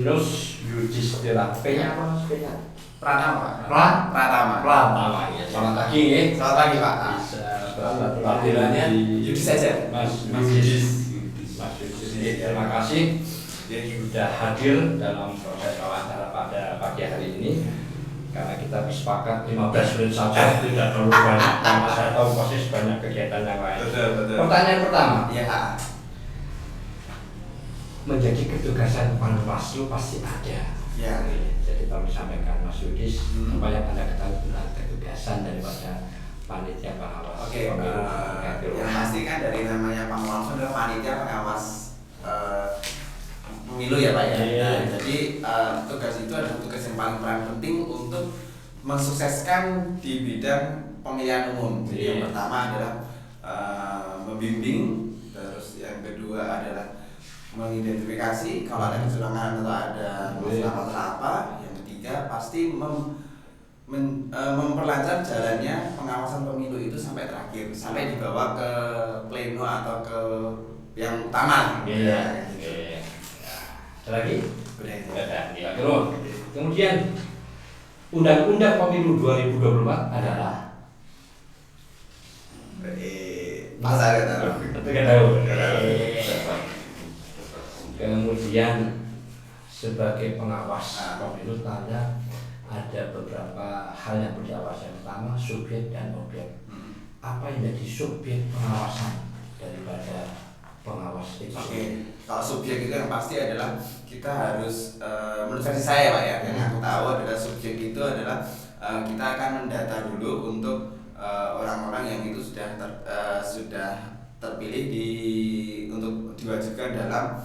Terus Yudhistira, P-nya apa mas? P-nya? Pratama. Pratama, ya. Selamat pagi ya. Selamat pagi Pak. Panggilannya Yudhis saja. Mas Yudhis. Terima kasih sudah hadir dalam proses wawancara pada pagi hari ini. Karena kita bersepakat 15 menit saja, tidak terlalu banyak. Karena saya tahu pasti banyak kegiatan yang lain. Betul. Pertanyaan pertama. Ya. Menjadi ketugasan Panwaslu pasti ada. Ya. Jadi kami sampaikan Mas Yudhis, apa yang Anda ketahui tentang ketugasan daripada panitia pengawas. Oke. Yang pasti kan dari namanya pengawas adalah panitia pengawas pemilu ya Pak ya. Iya. Jadi tugas itu adalah tugas yang paling peran penting untuk mensukseskan di bidang pemilihan umum. Jadi yang pertama adalah membimbing, terus yang kedua adalah mengidentifikasi kalau ada kecurangan atau ada masalah apa. Yang ketiga pasti memperlancar jalannya pengawasan pemilu itu sampai terakhir, sampai dibawa ke pleno atau ke yang utama. Iya. Ada lagi? Udah. Kemudian Undang-Undang Pemilu 2024 adalah pasal Kemudian sebagai pengawas pemilu tanya ada beberapa hal yang berdiawas. Yang pertama subjek dan objek. Apa yang jadi subjek pengawasan daripada pengawas itu? Oke, kalau subjek itu yang pasti adalah kita harus menurut versi saya Pak ya, yang aku tahu adalah subjek itu adalah kita akan mendata dulu untuk orang-orang yang itu sudah terpilih untuk diwajibkan dalam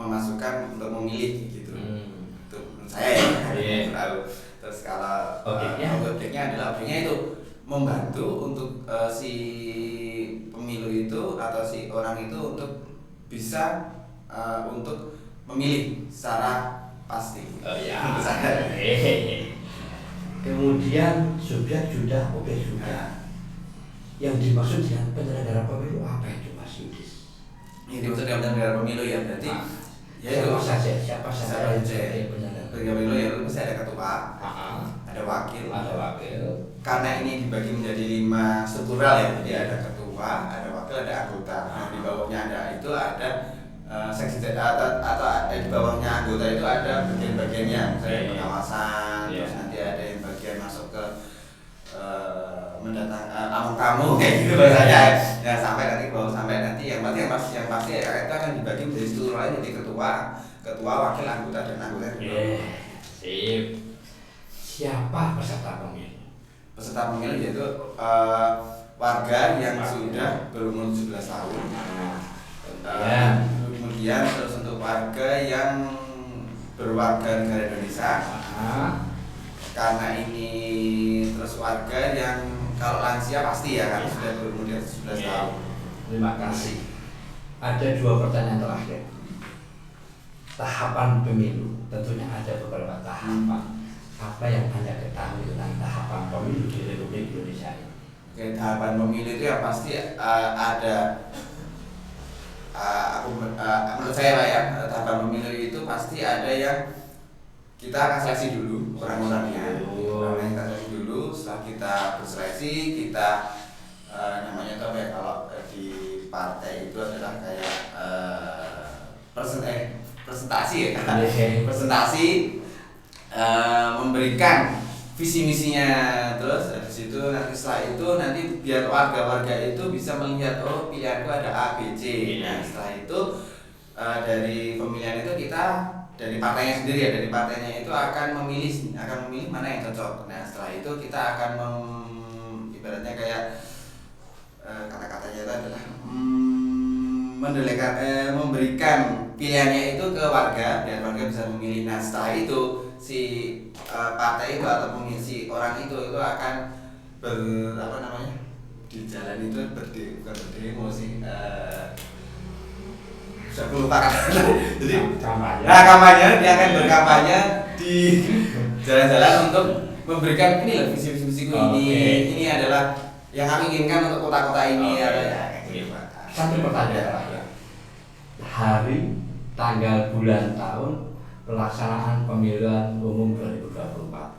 memasukkan untuk memilih gitu. Itu menurut saya ya. Tahu. Terus kalau objeknya itu membantu untuk si pemilu itu atau si orang itu untuk bisa untuk memilih secara pasti. Kemudian subjek sudah, objek sudah. Yang dimaksud dengan penyelenggara pemilu apa itu Mas Yudhis? Yang dimaksud dengan penyelenggara pemilu ya berarti siapa saja yang jadi penyelenggara pemilu ya itu mesti ada ketua, ada wakil. Karena ini dibagi menjadi 5 struktural ya, jadi ada ketua, ada wakil, ada anggota. Nah, di bawahnya ada seksi atau di bawahnya anggota itu ada bagian-bagiannya, misalnya pengawasan, terus nanti ada yang bagian masuk ke mendatang tamu kayak gitu bahasanya. Ya sampai nanti yang pasti itu akan dibagi menjadi struktural, jadi ketua, wakil, anggota dan anggota. Sip. Siapa peserta pemilu? Peserta pemilu yaitu warga yang sudah berumur 17 tahun. Kemudian terus untuk warga yang berwarga negara Indonesia. Karena ini terus warga yang kalau lansia pasti ya kan sudah berumur di atas 17 tahun. Terima kasih. Ada 2 pertanyaan terakhir. Tahapan pemilu tentunya ada beberapa tahapan. Apa yang Anda ketahui tentang tahapan pemilu di Republik Indonesia ini? Oke, tahapan pemilu itu yang pasti ada. Menurut saya Pak ya, tahapan pemilu itu pasti ada yang kita akan seleksi dulu orang-orangnya. Kita seleksi dulu. Setelah kita berseleksi, kita namanya itu apa ya, kalau di partai itu adalah kayak presentasi ya. Presentasi memberikan visi misinya, terus dari situ nanti setelah itu nanti biar warga-warga itu bisa melihat pilihanku ada A, B, C. Nah setelah itu dari pemilihan itu kita dari partainya sendiri ya, dari partainya itu akan memilih mana yang cocok. Nah setelah itu kita akan ibaratnya kayak kata-katanya itu adalah memberikan pilihannya itu ke warga biar warga bisa memilih. Nah setelah itu si partai itu atau pengisi orang itu akan di jalan itu bukan berdemo sih, bisa lupa kan. Jadi kampanye dia akan berkampanye di jalan-jalan untuk memberikan ini loh visi-visiku ini adalah yang aku inginkan untuk kota-kota ini. Satu pertanyaan terakhir. Hari, tanggal, bulan, tahun pelaksanaan pemilihan umum 2024.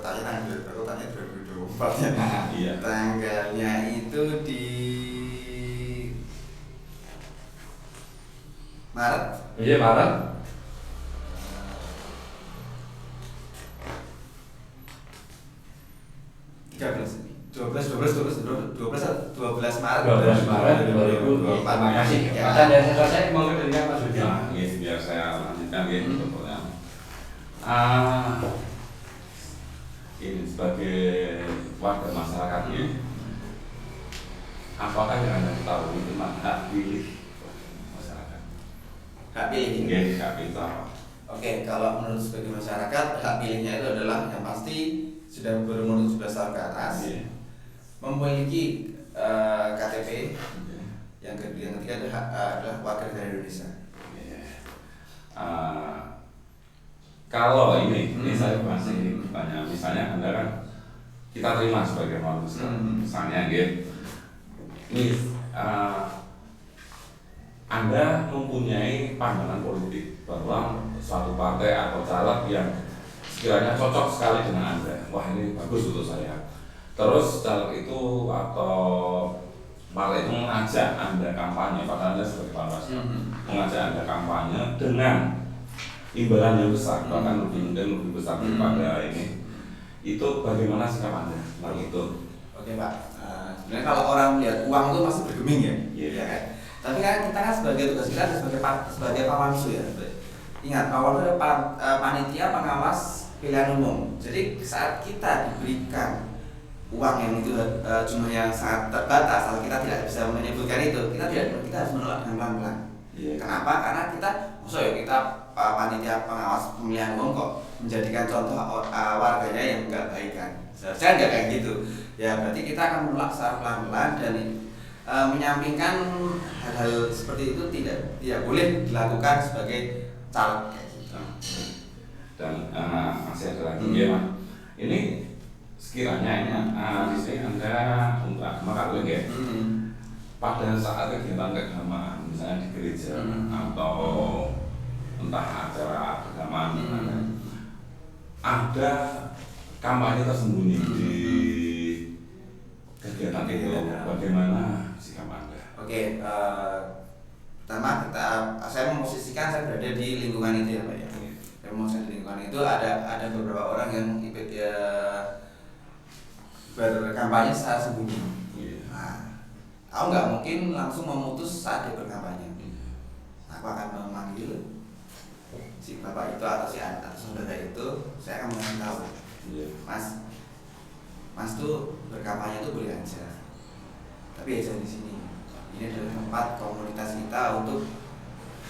Tanya 2024 ya. Iya. Tanggalnya itu di Maret. Iya, Maret. Dua belas Maret 2024. Terima kasih. Ya. Mas Andi selesai mau kedengar Mas Budi. Nah, biar saya lanjutkan pokoknya. Ini sebagai warga masyarakat ini, apakah yang Anda ketahui tentang hak pilih masyarakat? Hak pilih. Hak pilih itu apa? Oke, kalau menurut sebagai masyarakat, hak pilihnya itu adalah yang pasti sudah berumur 17 tahun ke atas, memiliki KTP. Yang ketiga adalah warga negara Indonesia. Kalau ini saya masih tanya, misalnya Anda kan kita terima sebagai manusia, misalnya gitu. Ini Anda mempunyai pandangan politik bahwa suatu partai atau caleg yang sekiranya cocok sekali dengan Anda, wah ini bagus untuk saya. Terus caleg itu atau partai itu mengajak Anda kampanye, padahal Anda sebagai panwas mengajak Anda kampanye dengan imbalan yang besar, bahkan lebih besar daripada ini. Itu bagaimana sikap Anda tentang itu? Oke Pak, sebenarnya kalau orang melihat uang itu masih bergeming ya, ya kan? Tapi kan kita kan sebagai tugas kita sebagai Pawansu ya. Ingat, Pawansu adalah panitia pengawas pilihan umum. Jadi saat kita diberikan uang yang itu jumlahnya sangat terbatas, kalau kita tidak bisa menyebutkan itu, kita harus menolak dengan pelan-pelan. Kenapa? Karena kita panitia pengawas pemilihan umum kok menjadikan contoh warganya yang enggak baik kan. Seharusnya enggak kayak gitu. Ya berarti kita akan menolak secara pelan-pelan dan menyampingkan hal-hal seperti itu tidak boleh dilakukan sebagai caleg kayak gitu. Dan masih ada lagi ya Mas. Ini sekiranya di sini Anda untuk Katolik ya. Pada saat kegiatan keagamaan, misalnya di gereja atau entah acara keagamaan, ada kampanye tersembunyi di kegiatan itu. Bagaimana sikap Anda? Oke, pertama saya memosisikan saya berada di lingkungan itu ya Pak ya. Saya memosisikan di lingkungan itu ada beberapa orang yang ikut ya berkampanye secara sembunyi. Aku nggak mungkin langsung memutus saat dia berkampanye. Aku akan memanggil si bapak itu atau si anak atau saudara itu, saya akan mengasih tahu, Mas tuh berkampanye tuh boleh aja, tapi aja di sini. Ini adalah tempat komunitas kita untuk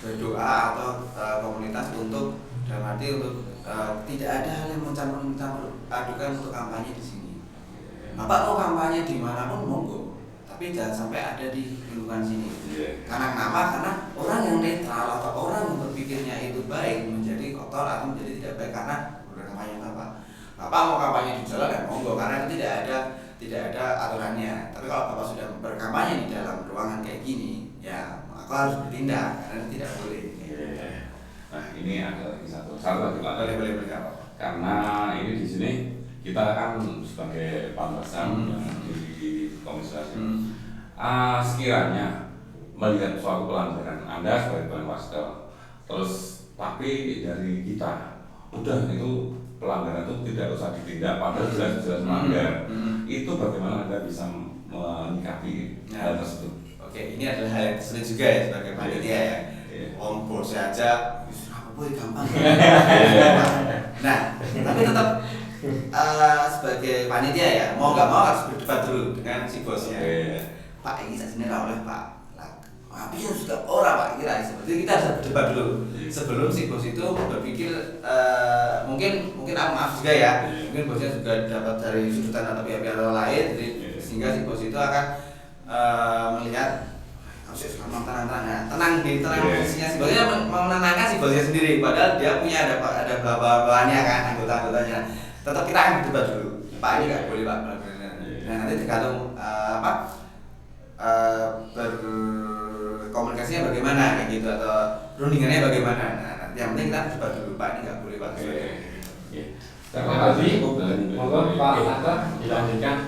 berdoa atau komunitas untuk dalam arti untuk tidak ada hal yang mencampur adukan untuk kampanye di sini. Bapak mau kampanye dimanapun monggo. Tapi jangan sampai ada di lingkungan sini. Karena kenapa? Karena orang yang netral atau orang yang berpikirnya itu baik menjadi kotor atau menjadi tidak baik karena berkampanye Bapak. Bapak mau kampanye di jalan ya monggo, karena itu tidak ada aturannya. Tapi kalau Bapak sudah berkampanye di dalam ruangan kayak gini, ya aku harus bertindak karena tidak boleh. Nah ini ada lagi satu lagi Pak. Boleh apa? Karena ini di sini kita kan sebagai panwasan di komisi sekiranya melihat suatu pelanggaran Anda sebagai panwas terus tapi dari kita udah itu pelanggaran itu tidak usah ditindak padahal jelas-jelas melanggar, itu bagaimana Anda bisa menyikapi hal tersebut? Oke, ini adalah hal yang sulit juga ya sebagai panitia ya. Om bos aja boy gampang. Nah, tapi tetap sebagai panitia ya mau nggak mau harus berdebat dulu dengan si bosnya. Pak ini saya sendiri oleh Pak. Tapi yang sudah orang Pak kira seperti kita harus berdebat dulu sebelum si bos itu berpikir mungkin maaf juga ya. Mungkin bosnya juga dapat dari sudutan atau pihak-pihak lain, jadi sehingga si bos itu akan melihat tenang posisinya si bosnya menenangkan si bosnya sendiri, padahal dia punya ada bawahannya kan anggota-anggotanya. Tetap kita akan berdebat dulu. Pak ini nggak boleh Pak. Nah nanti tergantung berkomunikasinya bagaimana kayak gitu atau rundingannya bagaimana. Nah, yang penting kita debat dulu Pak, ini nggak boleh Pak. Terima kasih. Monggo Pak Hatta dilanjutkan.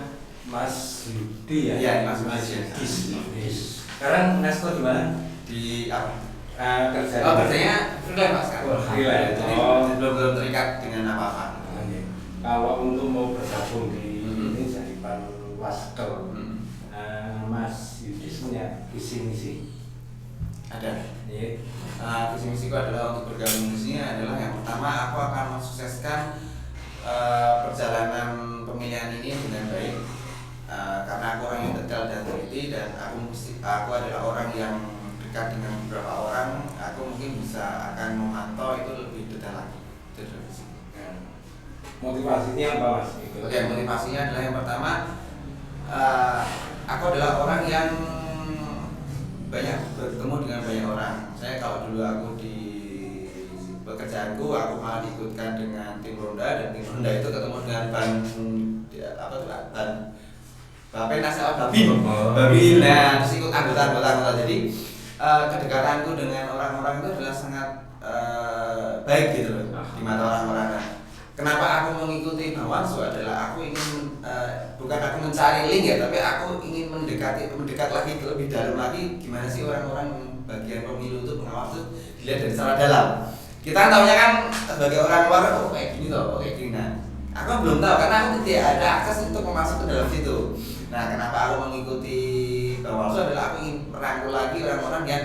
Mas Yudi ya? Iya, Mas Yudi. Sekarang Nesto gimana? Di apa? Kerja. Oh, kerjanya freelance Pak sekarang. Freelance. Jadi belum terikat dengan apa-apa. Kalau untuk mau bergabung di ini jadi Panwaskel, Mas Yudi punya visi misi. Ada. Iya. Visi misiku adalah untuk bergabung di sini adalah yang pertama aku akan mensukseskan perjalanan pemilihan ini dengan baik. Karena aku orang yang detail dan teliti dan aku adalah orang yang dekat dengan beberapa orang, aku mungkin bisa akan memantau itu lebih detail lagi. Itu dari visi. Motivasinya apa Mas? Oke, motivasinya adalah yang pertama, aku adalah orang yang banyak bertemu dengan banyak orang. Saya kalau dulu aku di pekerjaanku, aku malah diikutkan dengan tim ronda dan tim ronda itu ketemu dengan Bapenas atau Babin, nah terus ikut anggota. Jadi kedekatanku dengan orang-orang itu adalah sangat baik gitu loh di mata orang-orang. Kenapa aku mengikuti Bawaslu adalah aku ingin bukan aku mencari link ya, tapi aku ingin mendekat lagi lebih dalam lagi gimana sih orang-orang bagian pemilu itu pengawas itu dilihat dari secara dalam. Kita tahunya kan sebagai orang luar kayak gini loh, kayak gini. Nah, aku belum tahu karena aku tidak ada akses untuk masuk ke dalam situ. Nah, kenapa aku mengikuti Bawaslu adalah aku ingin merangkul lagi orang-orang yang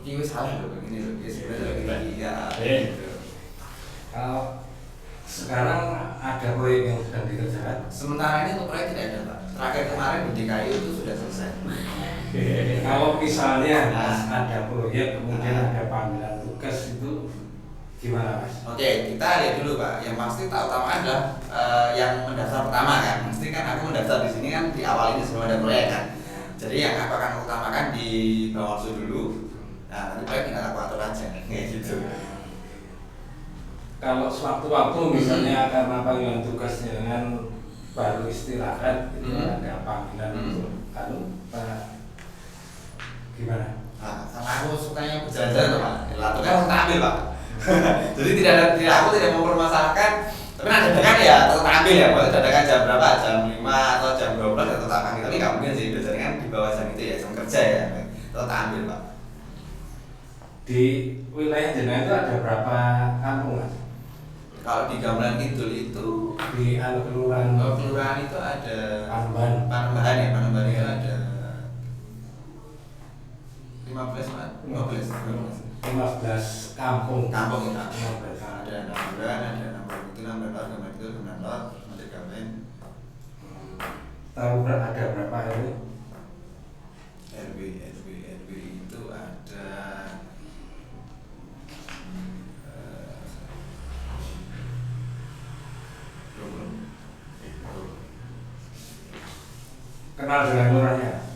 ini salah loh begini loh, sebenarnya begini ya. Kalau sekarang ada proyek yang sedang dikerjakan? Sementara ini untuk proyek tidak ada Pak. Terakhir kemarin di DKI itu sudah selesai. Kalau misalnya ada proyek kemudian ada panggilan tugas itu gimana Mas? Oke, kita lihat dulu Pak. Yang pasti tak utama adalah yang mendaftar pertama kan. Pasti kan aku mendaftar di sini kan di awal ini sebelum ada proyek kan. Jadi yang aku akan utamakan di Bawaslu dulu. Nah, nanti proyek tinggal aku atur aja kayak gitu. Kalau sewaktu-waktu misalnya karena panggilan tugas dengan baru istirahat itu ada panggilan untuk gimana? Nah, karena aku sukanya berjalan-jalan tuh Pak. Lalu kan aku ambil Pak. Jadi aku tidak mempermasalahkan. Tapi ada dadakan ya tetap ambil ya. Boleh dadakan jam berapa? Jam 5 atau jam 12 ya tetap ambil. Tapi nggak mungkin sih biasanya kan di bawah jam itu ya jam kerja ya. Tetap ambil Pak. Di wilayah Jenengan itu ada berapa kampung Mas? Kalau di Gamelan Kidul itu Di kelurahan kelurahan itu ada Panembahan ya, Panembahan itu ada 15 Pak. 15 kampung. Kampung itu 15. ada 6 bulan, ada 6 bulan itu 6 bulan, Gamelan Kidul, Gamelan Lor, ada Gamelan. Tahu ada berapa RW? RW itu ada Kenal dengan lurahnya?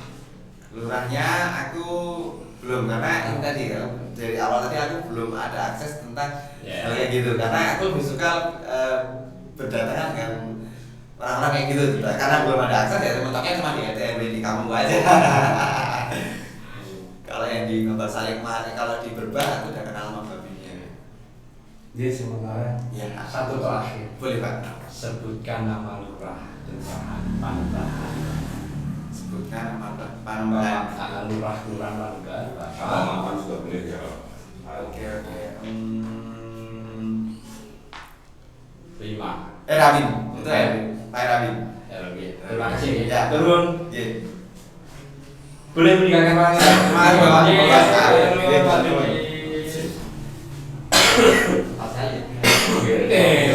lurahnya aku belum karena ini tadi kan dari awal tadi aku belum ada akses tentang hal kayak gitu karena aku lebih suka berdatangan dengan orang-orang kayak gitu karena belum ada akses ya mentoknya cuma di RW di kampung aja. Kalau yang di Ngebarsari kemarin kalau di Berbah aku udah kenal sama babinya. Dia sementara Ya Satu terakhir. boleh Pak. Sebutkan nama lurah Kelurahan Panembahan. Sebutkan nama Panembahan. Lurah Panembahan. Makan juga boleh ya. Oke. 5. Rabin itu ya Pak Rabin. Terima kasih. Ya. Turun. Iya. Boleh meninggalkan ruangan. Terima kasih, Bapak. Iya, Terima kasih. iya, iya, iya. Pas saya. Oke.